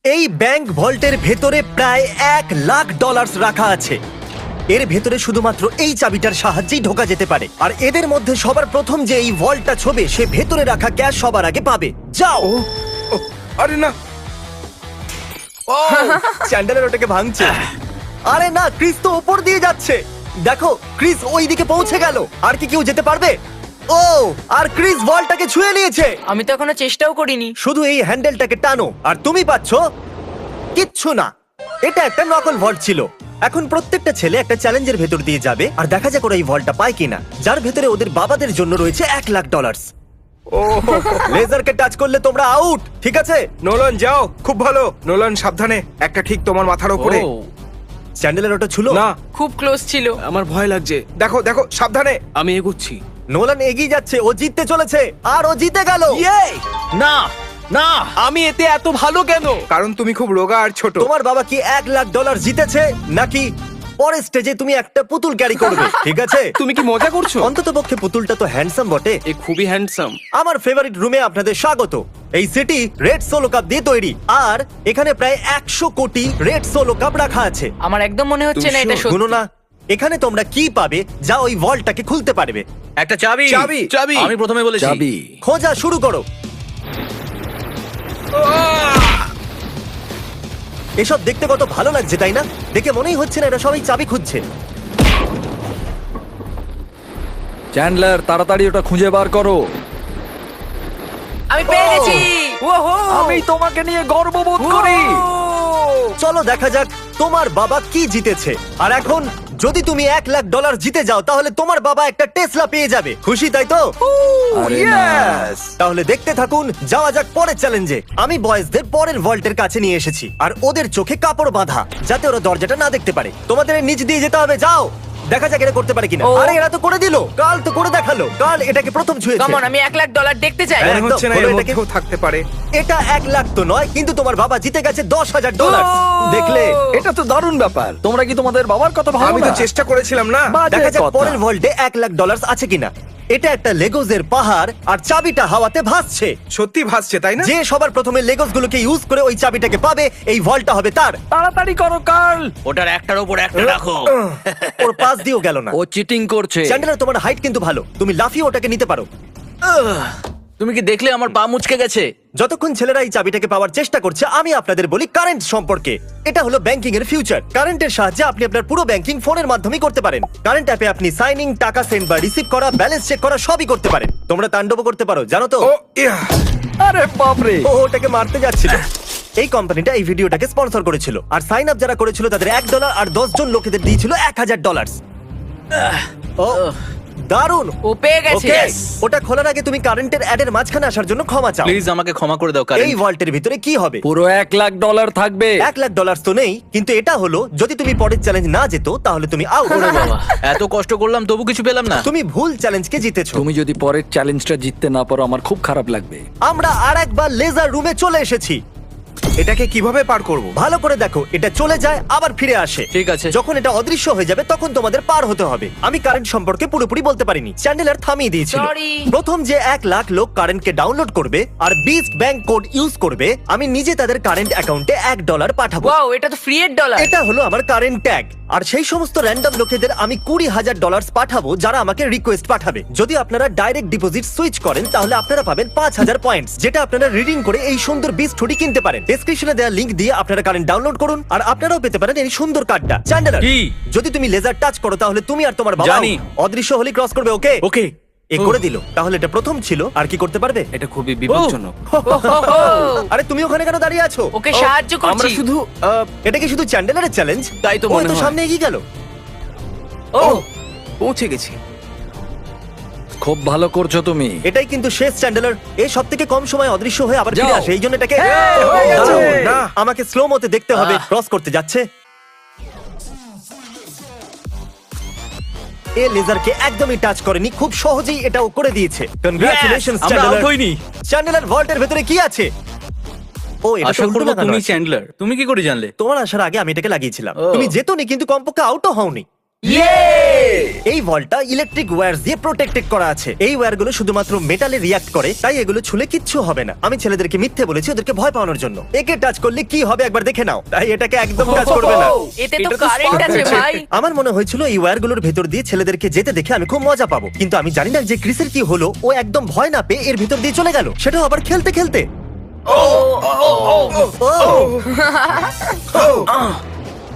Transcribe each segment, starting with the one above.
এই ব্যাংক ভল্টের ভেতরে প্রায় $1,00,000 রাখা আছে। এর ভেতরে শুধুমাত্র এই চাবিটার সাহায্যেই ঢোকা যেতে পারে। আর এদের মধ্যে সবার প্রথম যে এই ভল্টটা ছোবে সে ভেতরে রাখা ক্যাশ সবার আগে পাবে। যাও। ও, আরে না। চ্যান্ডেলার ওটাকে ভাঙছে। আরে না, ক্রিস তো উপর দিয়ে যাচ্ছে। দেখো, ক্রিস ওই দিকে পৌঁছে গেল। আর কি কেউ যেতে পারবে? ও, আর ক্রিস ভল্টটাকে ছুঁয়ে নিয়েছে। আমি তো এখনো চেষ্টাও করিনি। শুধু এই হ্যান্ডেলটাকে টানো আর তুমি পাচ্ছো কিচ্ছু না। এটা একটা নকল ভল্ট ছিল। এখন প্রত্যেকটা ছেলে একটা চ্যালেঞ্জের ভেতর দিয়ে যাবে আর দেখা যাক ওরা এই ভল্টটা পায় কিনা, যার ভেতরে ওদের বাবাদের জন্য রয়েছে $1,00,000। ও লেজারকে টাচ করলে তোমরা আউট, ঠিক আছে? নোলান যাও, খুব ভালো। নোলান সাবধানে, একটা ঠিক তোমার মাথার উপরে। চ্যান্ডেলের ওটা ছিল না, খুব ক্লোজ ছিল। আমার ভয় লাগছে। দেখো দেখো সাবধানে। আমি এগোচ্ছি। নোলান এগিয়ে যাচ্ছে, ও জিততে চলেছে আর ও জিতে গেল। না না, আমি এতে এত ভালো কেন? কারণ তুমি খুব রোগা আর ছোট। তোমার বাবা কি $1,00,000 জিতেছে নাকি পরের স্টেজে তুমি একটা পুতুল ক্যারি করবে? ঠিক আছে, তুমি কি মজা করছো? অন্তত পক্ষে পুতুলটা তো হ্যান্ডসাম বটে। এ খুবই হ্যান্ডসাম। আমার ফেভারিট রুমে আপনাদের স্বাগত। এই সিটি রেড সোলো কাপ দিয়ে তৈরি আর এখানে প্রায় 100 কোটি রেড সোলো কাপ রাখা আছে। আমার একদম মনে হচ্ছে না এটা শুনো সত্যি। না, এখানে তোমরা কি পাবে যা ওই ভল্টটাকে খুলতে পারবে? একটা চাবি। চাবি। চাবি। আমি প্রথমে বলেছি চাবি। খোঁজা শুরু করো। এসব দেখতে কত ভালো লাগছে তাই না? দেখে মনেই হচ্ছে না এরা সবাই চাবি খুঁজছে। চ্যান্ডলার, তাড়াতাড়ি ওটা খুঁজে বার করো। আমি পেয়ে গেছি। আমি তোমাকে নিয়ে গর্ববোধ করি। চলো দেখা যাক তোমার বাবা কি জিতেছে। আর এখন যদি তুমি $1,00,000 জিতে যাও তাহলে তোমার বাবা একটা টেসলা পেয়ে যাবে। খুশি তাই তো? আরে না। Yes! তাহলে দেখতে থাকুন, যাওয়া যাক পরের চ্যালেঞ্জে। আমি বয়েজদের পরের ভল্টের কাছে নিয়ে এসেছি আর ওদের চোখে কাপড় বাঁধা যাতে ওরা দরজাটা না দেখতে পারে। তোমাদের এর নিচ দিয়ে যেতে হবে, যাও। দেখা যাক এরা করতে পারে কিনা। ও। আরে এরা তো করে দিল। কাল তো করে দেখালো। কাল এটাকে প্রথম ছুঁয়েছে। কেমন, আমি $1,00,000 দেখতে চাই। হ্যাঁ। মনে হচ্ছে না একদম, এর বলো এটাকে। মধ্যেও থাকতে পারে। এটা 1,00,000 তো নয়, কিন্তু তোমার বাবা জিতে গেছে $10,000। দেখলে? এটা তো দারুণ ব্যাপার। তোমরা কি তোমাদের বাবার কথা ভাবো আমি তো না? চেষ্টা করেছিলাম না। বাজে দেখা যাক কথা। পরের ভল্টে $1,00,000 আছে কিনা। এটা একটা লেগোজের পাহাড় আর চাবিটা হাওয়াতে ভাসছে। সত্যি ভাসছে তাই না? যে সবার প্রথমে লেগোস গুলোকে ইউজ করে ওই চাবিটাকে পাবে, এই ভল্টটা হবে তার। তাড়াতাড়ি করো কার্ল। ওটার একটার উপর একটা রাখো। ওর পাশ দিয়েও গেল না। ও চিটিং করছে। চ্যান্ডেলার, তোমার হাইট কিন্তু ভালো, তুমি লাফিয়ে ওটাকে নিতে পারো। তুমি কি দেখলে আমার পা মুচকে গেছে? যতক্ষণ ছেলেরা এই চাবিটাকে পাওয়ার চেষ্টা করছে, আমি আপনাদের বলি কারেন্ট সম্পর্কে। এটা হলো ব্যাংকিং এর ফিউচার। কারেন্টের সাহায্যে আপনি আপনার পুরো ব্যাংকিং ফোনের মাধ্যমে করতে পারেন। কারেন্ট অ্যাপে আপনি সাইনিং, টাকা সেন্ড বা রিসিভ করা, ব্যালেন্স চেক করা সবই করতে পারেন। তোমরা তাণ্ডব করতে পারো, জানো তো? ও ইয়া। আরে বাপরে। ও ওটাকে মারতে যাচ্ছিল। এই কোম্পানিটা এই ভিডিওটাকে স্পন্সর করেছিল আর সাইন আপ যারা করেছিল তাদের $1 আর 10 জন লোকেদের দিয়েছিল $1,000। ও দারুণ। ও পেয়ে গেছে। ওকে, ওটা খোলার আগে তুমি কারেন্টের অ্যাডের মাঝখানে আসার জন্য ক্ষমা চাও। প্লিজ আমাকে ক্ষমা করে দাও এই কারণ ভল্টের ভিতরে কি হবে? পুরো $1,00,000 থাকবে। $1,00,000 তো নেই, কিন্তু এটা হলো যদি তুমি পরের চ্যালেঞ্জ না যেত তাহলে তুমি আউট। এত কষ্ট করলাম তবু কিছু পেলাম না। তুমি ভুল চ্যালেঞ্জকে জিতেছো। তুমি যদি পরের চ্যালেঞ্জটা জিততে না পারো আমার খুব খারাপ লাগবে। আমরা আরেকবার লেজার রুমে চলে এসেছি। এটাকে কিভাবে পার করব? ভালো করে দেখো, এটা চলে যায় আবার ফিরে আসে। ঠিক আছে। যখন এটা অদৃশ্য হয়ে যাবে তখন তোমাদের পার হতে হবে। আমি কারেন্ট সম্পর্কে পুরোপুরি বলতে পারিনি, চ্যান্ডেলার থামিয়ে দিয়েছিল। Sorry. প্রথম যে 1,00,000 লোক কারেন্টকে ডাউনলোড করবে আর বিস্ট ব্যাংক কোড ইউজ করবে, আমি নিজে তাদের কারেন্ট অ্যাকাউন্টে $1 পাঠাবো। ওয়াও, এটা তো ফ্রি এর ডলার। এটা হলো আমার কারেন্ট ট্যাগ। আর সেই সমস্ত র্যান্ডম লোকেদের আমি $20,000 পাঠাবো যারা আমাকে রিকোয়েস্ট পাঠাবে। যদি আপনারা ডাইরেক্ট ডিপোজিট সুইচ করেন তাহলে আপনারা পাবেন 5,000 পয়েন্টস, যেটা আপনারা রিডিং করে এই সুন্দর বিস্ট হুডি কিনতে পারেন। ডেসক্রিপশনে দেওয়া লিংক দিয়ে আপনারা কারেন্ট ডাউনলোড করুন আর আপনারাও পেতে পারেন এই সুন্দর কার্ডটা। চ্যান্ডেলার, কি? যদি তুমি লেজার টাচ করো তাহলে তুমি আর তোমার বাবা জানি। অদৃশ্য হলে ক্রস করবে। ওকে ওকে। এ করে দিল। তাহলে এটা প্রথম ছিল, আর কি করতে পারবে? এটা খুবই বিপজ্জনক। আরে তুমি ওখানে কেন দাঁড়িয়ে আছো? ওকে সাহায্য আমরা করছি। শুধু এটা কি শুধু চ্যান্ডেলারের চ্যালেঞ্জ? তাই তো ও মনে তো হয়। সামনে এগিয়ে গেল। ও পৌঁছে গেছি। খুব ভালো করছো তুমি। এটাই কিন্তু শেষ চ্যান্ডেলার। এই সব থেকে কম সময় অদৃশ্য হয়ে আবার ফিরে যাও। আসে, এই জন্য এটাকে হয়ে গেছে। দাঁড়াও, না। আমাকে স্লো মতে দেখতে হবে। ক্রস করতে যাচ্ছে। এ লেজারকে একদমই টাচ করেনি, খুব সহজেই এটাও করে দিয়েছে। কনগ্রাচুলেশনস আমরা চ্যান্ডেলার। আউট হইনি। চ্যান্ডেলার ভল্টের ভেতরে কি আছে? ও এটা তো আশা উল্টো করবো লাগানো তুমি আছে। চ্যান্ডলার। তুমি কি করে জানলে? তোমার আসার আগে আমি এটাকে লাগিয়েছিলাম। ও। তুমি যেতনি, কিন্তু কমপক্ষে আউটও হওনি। এই ভলটা ইলেকট্রিক ওয়্যার দিয়ে প্রোটেক্টেড করা আছে। এই ওয়্যারগুলো শুধুমাত্র মেটালে রিয়াক্ট করে, তাই এগুলো ছুলে কিচ্ছু হবে না। আমি ছেলেদেরকে মিথ্যে বলেছি ওদেরকে ভয় পাওয়ানোর জন্য। একে টাচ করলে কি হবে একবার দেখে নাও, তাই এটাকে একদম টাচ করবে না। এতে তো এটা তো কারেন্ট spark আছে আছে। ভাই। আমার মনে হয়েছিল এই ওয়্যারগুলোর ভেতর দিয়ে ছেলেদেরকে যেতে দেখে আমি খুব মজা পাবো, কিন্তু আমি জানি না যে ক্রিসের কি হলো। ও একদম ভয় না পেয়ে এর ভিতর দিয়ে চলে গেল, সেটাও আবার খেলতে খেলতে।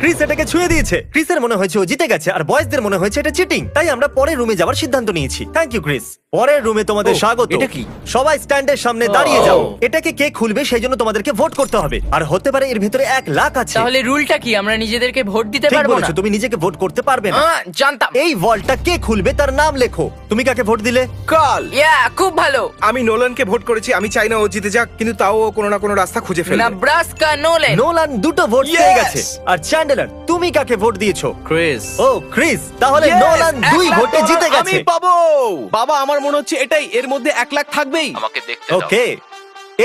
ক্রিস এটাকে ছুঁয়ে দিয়েছে। ক্রিসের মনে হয়েছে ও জিতে গেছে, আর বয়েজদের মনে হয়েছে এটা চিটিং। তাই আমরা পরের রুমে যাওয়ার সিদ্ধান্ত নিয়েছি। Thank you Chris. পরের রুমে তোমাদের স্বাগত। এটা কি? সবাই স্ট্যান্ডের সামনে দাঁড়িয়ে যাও। এটাকে কে খুলবে সেই জন্য তোমাদেরকে ভোট করতে হবে, আর হতে পারে এর ভিতরে 1 লাখ আছে। তাহলে রুলটা কি, আমরা নিজেদেরকে ভোট দিতে ঠিক পারবো না? বলেছো, তুমি নিজেকে ভোট করতে পারবে না। জানতাম। এই ভল্টটা কে খুলবে তার নাম লেখো। তুমি কাকে ভোট দিলে? কাল ইয়া, খুব ভালো। আমি নোলানকে ভোট করেছি। আমি চাই না ও জিতে যাক, কিন্তু তাও ও কোনো না কোনো রাস্তা খুঁজে ফেলবে। নেব্রাস্কা নোলেন। নোলান 2টো ভোট পেয়ে গেছে। আর চ্যান্ডেলার, তুমি কাকে ভোট দিয়েছো? ক্রিস। ও ক্রিস, তাহলে Yes! নোলান 2 1 লাখ ভোটে ডলার জিতে আমি গেছে। পাবো। বাবা, আমার মনে হচ্ছে এটাই, এর মধ্যে 1 লাখ থাকবেই। আমাকে দেখতে ওকে,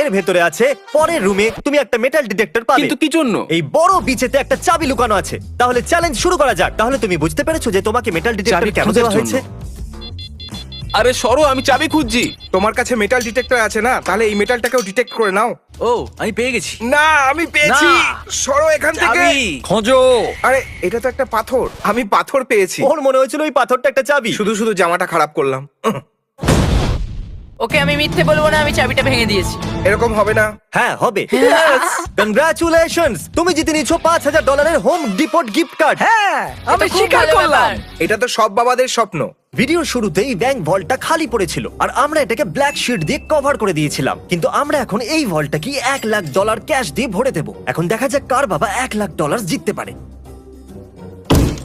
এর ভেতরে আছে পরের রুমে তুমি একটা মেটাল ডিটেক্টর পাবে। কিন্তু কি জন্য? এই বড় বিচেতে একটা চাবি লুকানো আছে। তাহলে চ্যালেঞ্জ শুরু করা যাক। তাহলে তুমি বুঝতে পেরেছো যে তোমাকে মেটাল ডিটেক্টর চাবি কেন খোঁজার দেওয়া হয়েছে? জন্য। আরে সরো, আমি চাবি খুঁজছি। তোমার কাছে মেটাল ডিটেক্টর আছে না? তাহলে এই মেটালটাকেও ডিটেক্ট করে নাও। ও, আমি পেয়ে গেছি। না, আমি পেয়েছি। না। সরো এখান থেকে। চাবি। খোঁজো। আরে এটা তো একটা পাথর। আমি পাথর পেয়েছি। ওর মনে হয়েছিল ওই পাথরটা একটা চাবি। শুধু শুধু জামাটা খারাপ করলাম। ওকে, আমি মিথ্যে বলবো না, আমি চাবিটা ভেঙে দিয়েছি। এরকম হবে না। হ্যাঁ হবে। কনগ্রাচুলেশনস, তুমি জিতে নিয়েছো $5000 হোম ডিপোর্ট গিফট কার্ড। হ্যাঁ, আমি এটা খুব স্বীকার ভালো করলাম। ব্যাপার। এটা তো সব বাবাদের স্বপ্ন। ভিডিওর শুরুতেই ব্যাংক ভল্টটা খালি পড়েছিল, আর আমরা এটাকে ব্ল্যাক শিট দিয়ে কভার করে দিয়েছিলাম। কিন্তু আমরা এখন এই ভল্টটাকে $1 লাখ ক্যাশ দিয়ে ভরে দেবো। এখন দেখা যাক কার বাবা $1 লাখ জিততে পারে।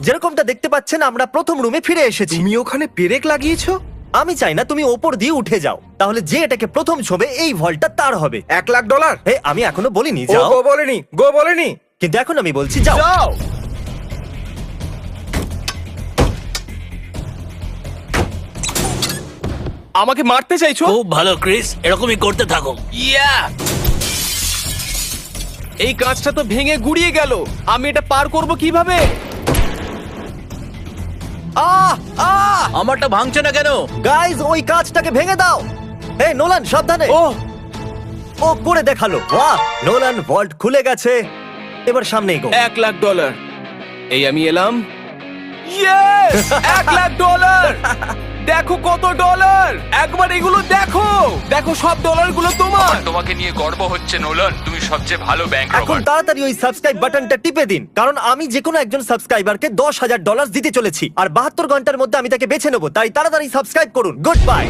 যেরকমটা দেখতে পাচ্ছেন, আমরা প্রথম রুমে ফিরে এসেছি। তুমি ওখানে পেরেক লাগিয়েছো? আমি চাই না তুমি ওপর দিয়ে উঠে যাও, তাহলে যে এটাকে প্রথম ছবে এই ভল্টটা তার হবে। $1 লাখ? হে, আমি এখনো বলিনি ও যাও, গো বলেনি, গো বলেনি। কিন্তু এখন আমি বলছি যাও। যাও। আমাকে মারতে চাইছো? খুব ভালো ক্রিস, এরকমই করতে থাকো। ইয়া, এই কাঁচটা তো ভেঙে গুড়িয়ে গেল। আমি এটা পার করব কিভাবে? আহ আহ আমারটা ভাঙছে না কেন? গাইজ, ওই কাঁচটাকে ভেঙে দাও। হে নোলান, সাবধানে। ও ও করে দেখালো। বাহ, নোলান ভল্ট খুলে গেছে। এবার সামনে এগো। $1 লাখ। এই আমি এলাম। ইয়েস, $1 লাখ। দেখো কত ডলার। একবার এগুলো দেখো। দেখো সব ডলারগুলো তোমার। তোমাকে নিয়ে গর্ব হচ্ছে নোলান, তুমি সবচেয়ে ভালো ব্যাংক এখন রবার। তাড়াতাড়ি ওই সাবস্ক্রাইব বাটনটা টিপে দিন, কারণ আমি যে কোনো একজন সাবস্ক্রাইবারকে $10,000 দিতে চলেছি, আর 72 ঘন্টার মধ্যে আমি তাকে বেছে নেবো। তাই তাড়াতাড়ি সাবস্ক্রাইব করুন। Good bye.